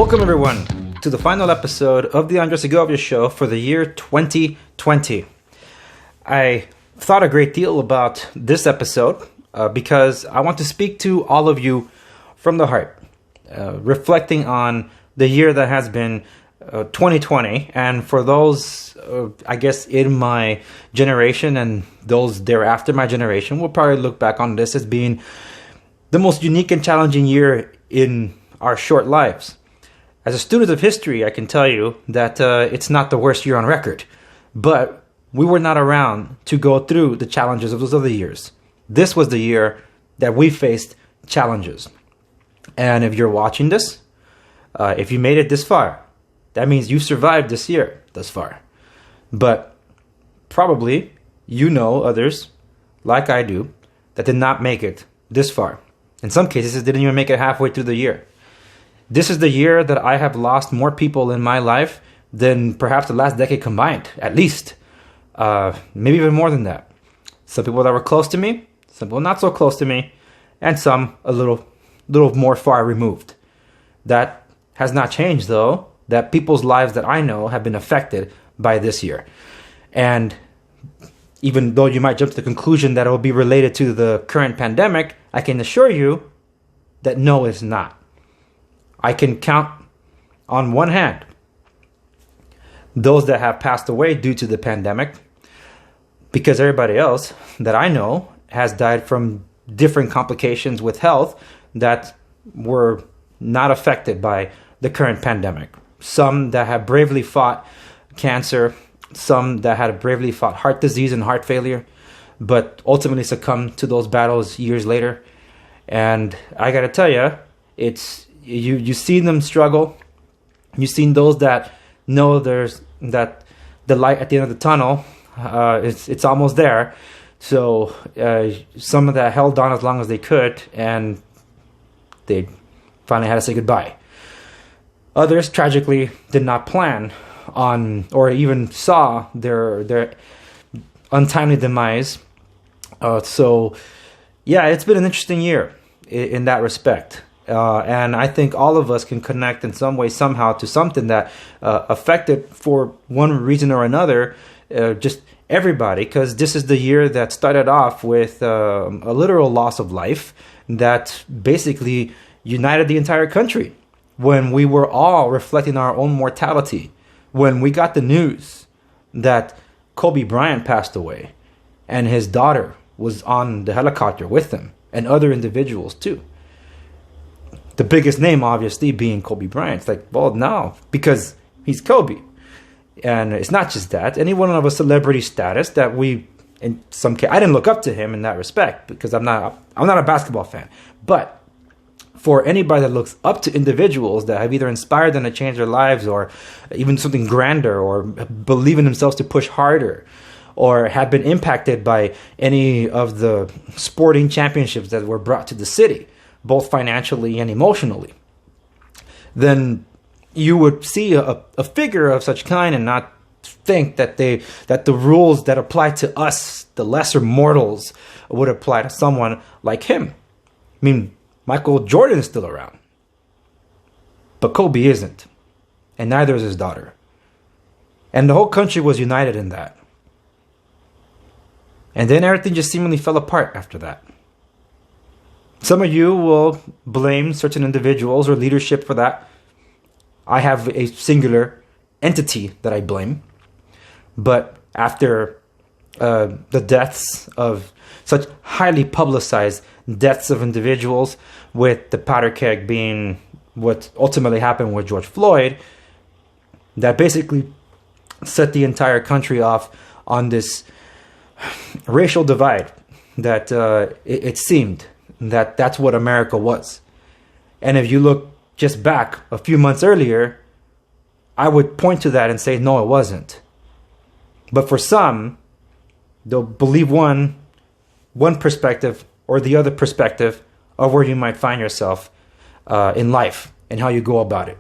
Welcome everyone to the final episode of the Segovia show for the year 2020. I thought a great deal about this episode because I want to speak to all of you from the heart, reflecting on the year that has been 2020, and for those, I guess, in my generation and those thereafter my generation will probably look back on this as being the most unique and challenging year in our short lives. As a student of history, I can tell you that it's not the worst year on record, but we were not around to go through the challenges of those other years. This was the year that we faced challenges. And if you're watching this, if you made it this far, that means you survived this year thus far. But probably you know others, like I do, that did not make it this far. In some cases, it didn't even make it halfway through the year. This is the year that I have lost more people in my life than perhaps the last decade combined, at least. Maybe even more than that. Some people that were close to me, some people not so close to me, and some a little more far removed. That has not changed, though, that people's lives that I know have been affected by this year. And even though you might jump to the conclusion that it will be related to the current pandemic, I can assure you that no, it's not. I can count on one hand those that have passed away due to the pandemic, because everybody else that I know has died from different complications with health that were not affected by the current pandemic. Some that have bravely fought cancer, some that had bravely fought heart disease and heart failure, but ultimately succumbed to those battles years later. And I gotta tell you, it's you seen them struggle. You've seen those that know there's that the light at the end of the tunnel. It's almost there. So some of that held on as long as they could, and they finally had to say goodbye. Others tragically did not plan on or even saw their untimely demise. So yeah, it's been an interesting year in that respect. And I think all of us can connect in some way, somehow, to something that affected, for one reason or another, just everybody, because this is the year that started off with a literal loss of life that basically united the entire country. When we were all reflecting our own mortality, when we got the news that Kobe Bryant passed away and his daughter was on the helicopter with him, and other individuals too. The biggest name, obviously, being Kobe Bryant. It's like, well, no, because he's Kobe. And it's not just that. Anyone of a celebrity status that we, in some case, I didn't look up to him in that respect because I'm not a basketball fan. But for anybody that looks up to individuals that have either inspired them to change their lives, or even something grander, or believe in themselves to push harder, or have been impacted by any of the sporting championships that were brought to the city, both financially and emotionally, then you would see a figure of such kind and not think that the rules that apply to us, the lesser mortals, would apply to someone like him. I mean, Michael Jordan is still around, but Kobe isn't, and neither is his daughter. And the whole country was united in that. And then everything just seemingly fell apart after that. Some of you will blame certain individuals or leadership for that. I have a singular entity that I blame. But after the deaths of such highly publicized deaths of individuals, with the powder keg being what ultimately happened with George Floyd, that basically set the entire country off on this racial divide that it seemed that that's what America was. And if you look just back a few months earlier, I would point to that and say, no, it wasn't. But for some, they'll believe one perspective or the other perspective of where you might find yourself in life and how you go about it.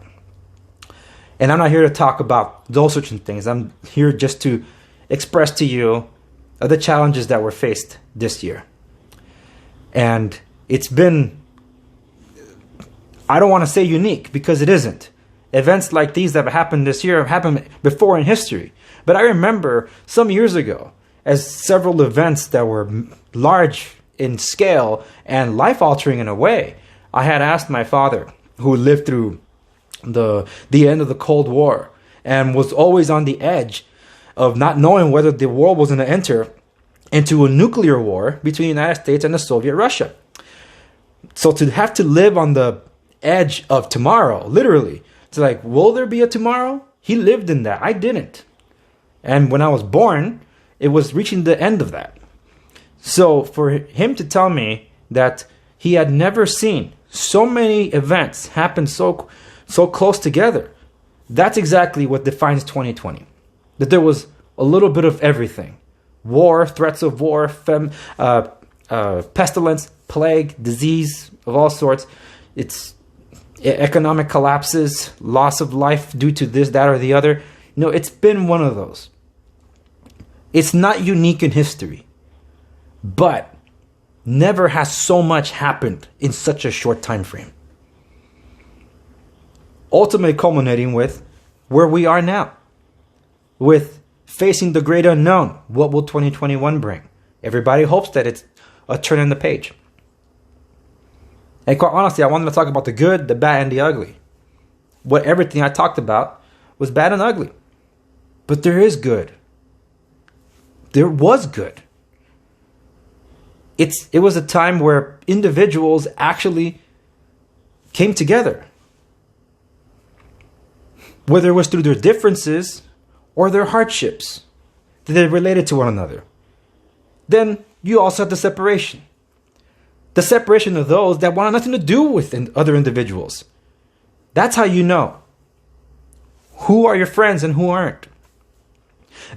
And I'm not here to talk about those sorts of things. I'm here just to express to you the challenges that were faced this year. And it's been, I don't want to say unique because it isn't. events like these that have happened this year have happened before in history. But I remember some years ago, as several events that were large in scale and life-altering in a way, I had asked my father, who lived through the end of the Cold War and was always on the edge of not knowing whether the world was going to enter into a nuclear war between the United States and the Soviet Russia. So to have to live on the edge of tomorrow, literally, it's like, will there be a tomorrow? He lived in that. I didn't. And when I was born, it was reaching the end of that. So for him to tell me that he had never seen so many events happen so close together, that's exactly what defines 2020. That there was a little bit of everything. War, threats of war, pestilence, plague, disease of all sorts. It's economic collapses, loss of life due to this, that, or the other. No, it's been one of those. It's not unique in history, but never has so much happened in such a short time frame. Ultimately culminating with where we are now, with facing the great unknown. What will 2021 bring? Everybody hopes that it's a turn in the page. And quite honestly, I wanted to talk about the good, the bad, and the ugly. What everything I talked about was bad and ugly. But there is good. There was good. It was a time where individuals actually came together. Whether it was through their differences or their hardships, that they related to one another. Then you also have the separation. The separation of those that want nothing to do with other individuals. That's how you know who are your friends and who aren't.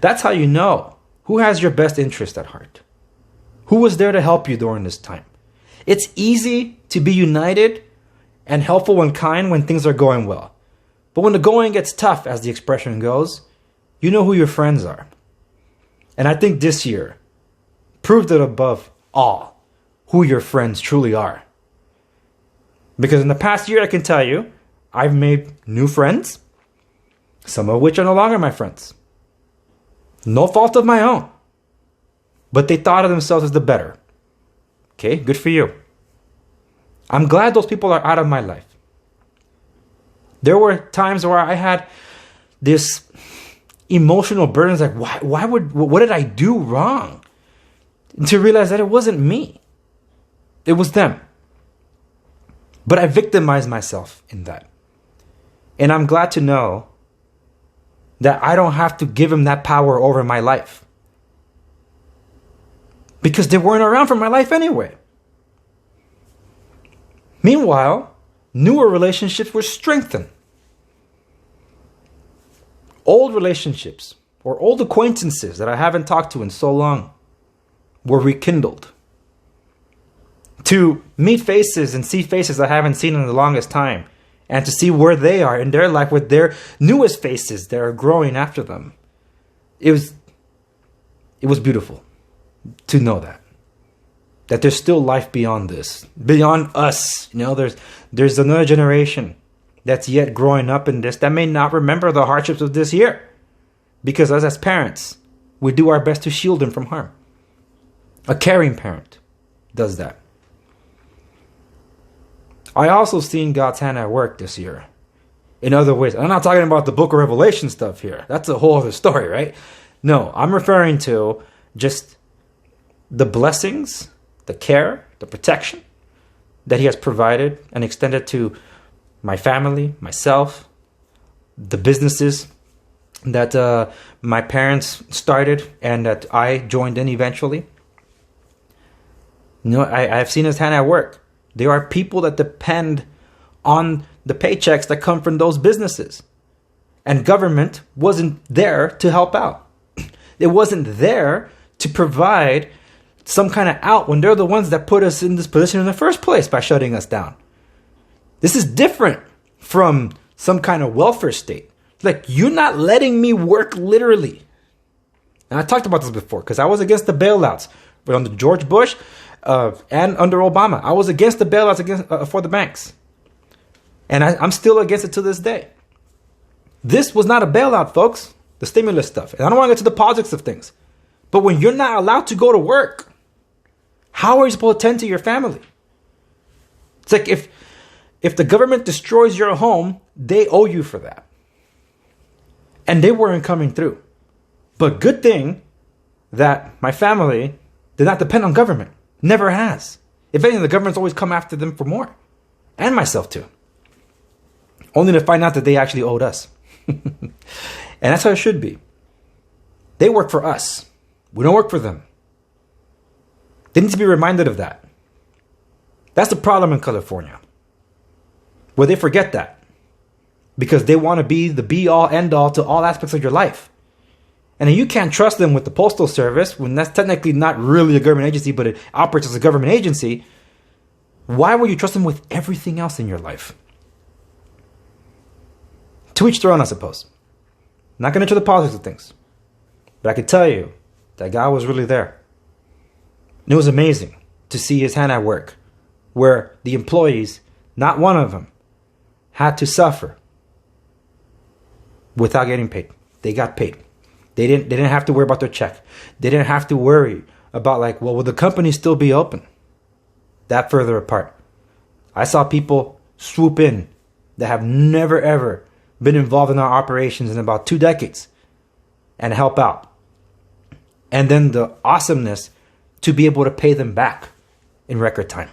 That's how you know who has your best interest at heart. Who was there to help you during this time. It's easy to be united and helpful and kind when things are going well. But when the going gets tough, as the expression goes, you know who your friends are. And I think this year proved it above all who your friends truly are. Because in the past year, I can tell you, I've made new friends, some of which are no longer my friends. No fault of my own. But they thought of themselves as the better. Okay, good for you. I'm glad those people are out of my life. There were times where I had this emotional burden, like, what did I do wrong? And to realize that it wasn't me. It was them. But I victimized myself in that. And I'm glad to know that I don't have to give them that power over my life. Because they weren't around for my life anyway. Meanwhile, newer relationships were strengthened. Old relationships or old acquaintances that I haven't talked to in so long were rekindled. To meet faces and see faces I haven't seen in the longest time, and to see where they are in their life with their newest faces that are growing after them. It was beautiful to know that there's still life beyond this, beyond us. You know, there's another generation that's yet growing up in this that may not remember the hardships of this year, because us as parents, we do our best to shield them from harm. A caring parent does that. I also seen God's hand at work this year in other ways. I'm not talking about the book of Revelation stuff here. That's a whole other story, right? No, I'm referring to just the blessings, the care, the protection that he has provided and extended to my family, myself, the businesses that my parents started and that I joined in eventually. You know, I've seen his hand at work. There are people that depend on the paychecks that come from those businesses. And government wasn't there to help out. It wasn't there to provide some kind of out when they're the ones that put us in this position in the first place by shutting us down. This is different from some kind of welfare state. Like, you're not letting me work literally. And I talked about this before because I was against the bailouts. But under George Bush and under Obama, I was against the bailouts for the banks. And I'm still against it to this day. This was not a bailout, folks. The stimulus stuff. And I don't want to get to the politics of things. But when you're not allowed to go to work, how are you supposed to tend to your family? It's like if the government destroys your home, they owe you for that. And they weren't coming through. But good thing that my family did not depend on government. Never has. If anything, the government's always come after them for more. And myself too. Only to find out that they actually owed us. And that's how it should be. They work for us. We don't work for them. They need to be reminded of that. That's the problem in California. Where they forget that. Because they want to be the be-all, end-all to all aspects of your life. And you can't trust them with the Postal Service when that's technically not really a government agency, but it operates as a government agency. Why would you trust them with everything else in your life? To each their own, I suppose. Not going to enter the politics of things. But I can tell you that God was really there. And it was amazing to see his hand at work, where the employees, not one of them, had to suffer without getting paid. They got paid. They didn't have to worry about their check. They didn't have to worry about will the company still be open? That further apart. I saw people swoop in that have never ever been involved in our operations in about 2 decades and help out. And then the awesomeness to be able to pay them back in record time.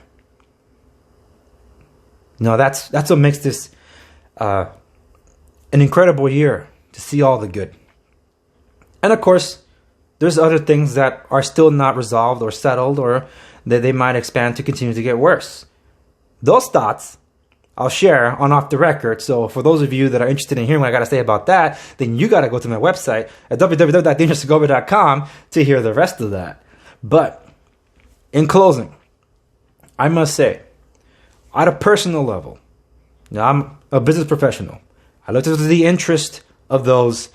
No, that's what makes this an incredible year, to see all the good. And of course, there's other things that are still not resolved or settled, or that they might expand to continue to get worse. Those thoughts I'll share on Off the Record. So for those of you that are interested in hearing what I got to say about that, then you got to go to my website at www.dangersegovia.com to hear the rest of that. But in closing, I must say, at a personal level, now I'm a business professional. I look to the interest of those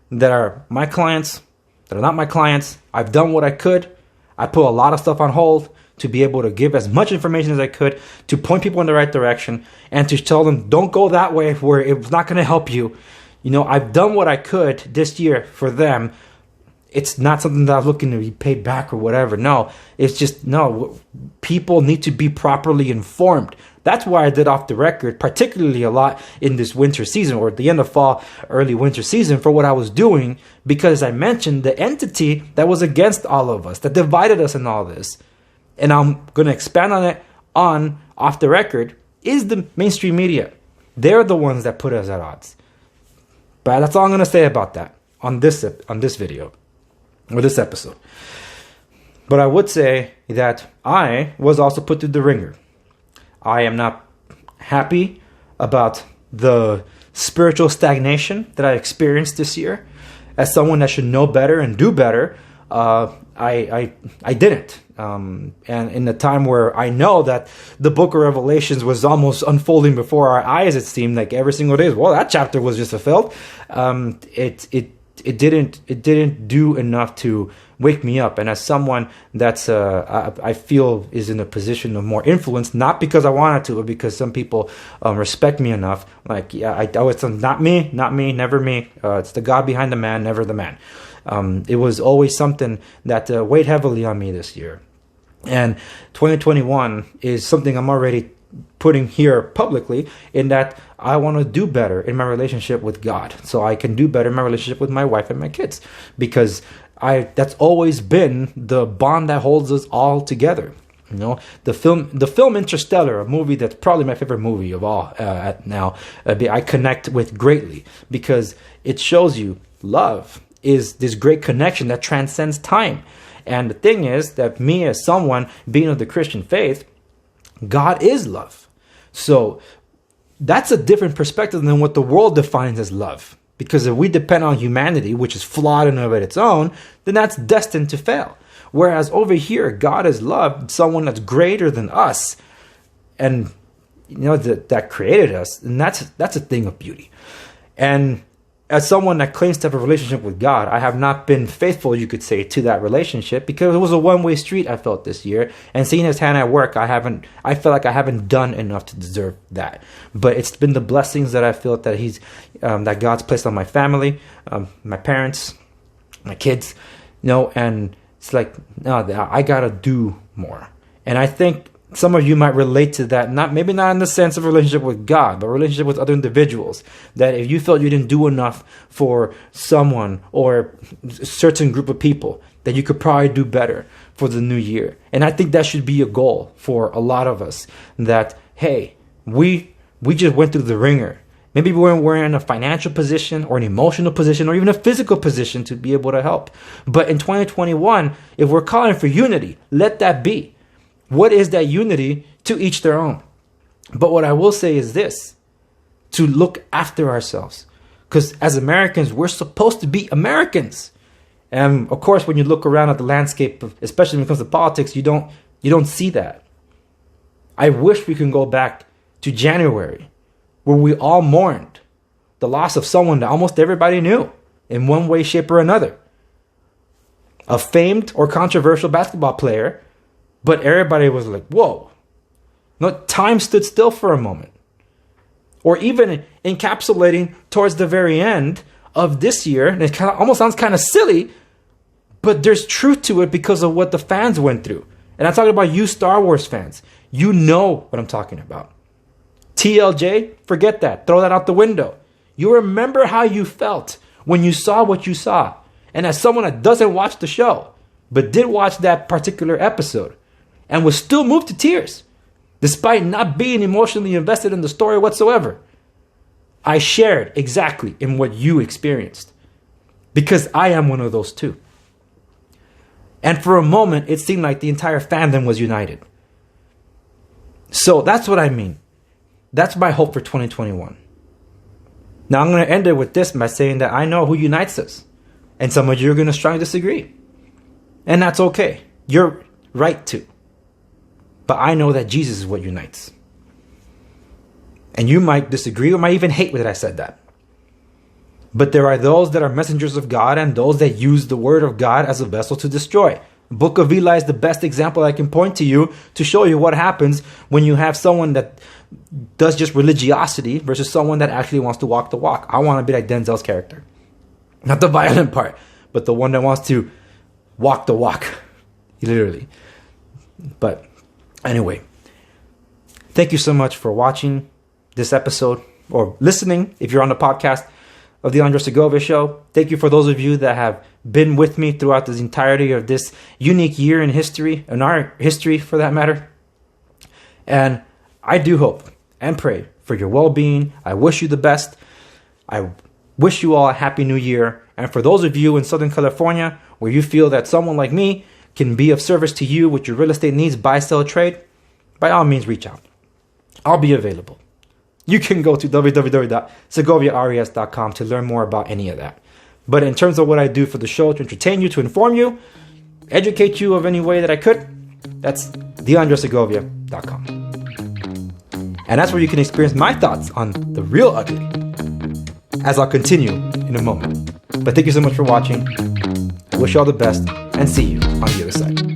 that are my clients, that are not my clients. I've done what I could. I put a lot of stuff on hold to be able to give as much information as I could, to point people in the right direction, and to tell them, don't go that way where it's not going to help you. I've done what I could this year for them. It's not something that I'm looking to be paid back or whatever. No, it's just, no, people need to be properly informed. That's why I did Off the Record, particularly a lot in this winter season, or at the end of fall, early winter season, for what I was doing, because I mentioned the entity that was against all of us, that divided us in all this. And I'm going to expand on it on Off the Record, is the mainstream media. They're the ones that put us at odds. But that's all I'm going to say about that on this video, or this episode. But I would say that I was also put through the ringer. I am not happy about the spiritual stagnation that I experienced this year. As someone that should know better and do better, I didn't. And in the time where I know that the book of Revelations was almost unfolding before our eyes, it seemed like every single day. Well, that chapter was just fulfilled. It didn't do enough to wake me up. And as someone that's I feel is in a position of more influence, not because I wanted to, but because some people respect me enough. It's not me, never me. It's the God behind the man, never the man. It was always something that weighed heavily on me this year. And 2021 is something I'm already putting here publicly, in that I want to do better in my relationship with God, so I can do better in my relationship with my wife and my kids, because that's always been the bond that holds us all together. The film Interstellar, a movie that's probably my favorite movie of all now, I connect with greatly, because it shows you love is this great connection that transcends time. And the thing is that me, as someone being of the Christian faith, God is love. So that's a different perspective than what the world defines as love. Because if we depend on humanity, which is flawed in and of its own, then that's destined to fail. Whereas over here, God is love, someone that's greater than us, and that created us, and that's a thing of beauty. And as someone that claims to have a relationship with God, I have not been faithful, you could say, to that relationship, because it was a one-way street, I felt, this year. And seeing his hand at work, I feel like I haven't done enough to deserve that. But it's been the blessings that I feel that that God's placed on my family, my parents, my kids, and it's like, no, I gotta do more. And I think some of you might relate to that, maybe not in the sense of relationship with God, but relationship with other individuals. That if you felt you didn't do enough for someone or a certain group of people, that you could probably do better for the new year. And I think that should be a goal for a lot of us. That, hey, we just went through the ringer. Maybe we're in a financial position or an emotional position or even a physical position to be able to help. But in 2021, if we're calling for unity, let that be. What is that unity? To each their own. But what I will say is this, to look after ourselves. Because as Americans, we're supposed to be Americans. And of course, when you look around at the landscape, especially when it comes to politics, you don't see that. I wish we can go back to January, where we all mourned the loss of someone that almost everybody knew in one way, shape, or another. A famed or controversial basketball player. But everybody was like, whoa. No, time stood still for a moment. Or even encapsulating towards the very end of this year, and it almost sounds kind of silly, but there's truth to it because of what the fans went through. And I'm talking about you Star Wars fans. You know what I'm talking about. TLJ, forget that. Throw that out the window. You remember how you felt when you saw what you saw. And as someone that doesn't watch the show, but did watch that particular episode, and was still moved to tears, despite not being emotionally invested in the story whatsoever. I shared exactly in what you experienced, because I am one of those too. And for a moment, it seemed like the entire fandom was united. So that's what I mean. That's my hope for 2021. Now I'm going to end it with this by saying that I know who unites us. And some of you are going to strongly disagree. And that's okay. You're right to. But I know that Jesus is what unites. And you might disagree or might even hate that I said that. But there are those that are messengers of God and those that use the word of God as a vessel to destroy. Book of Eli is the best example I can point to you to show you what happens when you have someone that does just religiosity versus someone that actually wants to walk the walk. I want to be like Denzel's character. Not the violent part, but the one that wants to walk the walk. Literally. But anyway, thank you so much for watching this episode or listening if you're on the podcast of the Andre Segovia Show. Thank you for those of you that have been with me throughout the entirety of this unique year in history, in our history for that matter. And I do hope and pray for your well-being. I wish you the best. I wish you all a happy new year. And for those of you in Southern California where you feel that someone like me can be of service to you with your real estate needs, buy, sell, trade, by all means reach out. I'll be available. You can go to www.segoviares.com to learn more about any of that. But in terms of what I do for the show, to entertain you, to inform you, educate you of any way that I could, that's theandresegovia.com. And that's where you can experience my thoughts on the real ugly, as I'll continue in a moment. But thank you so much for watching. I wish you all the best, and see you on the other side.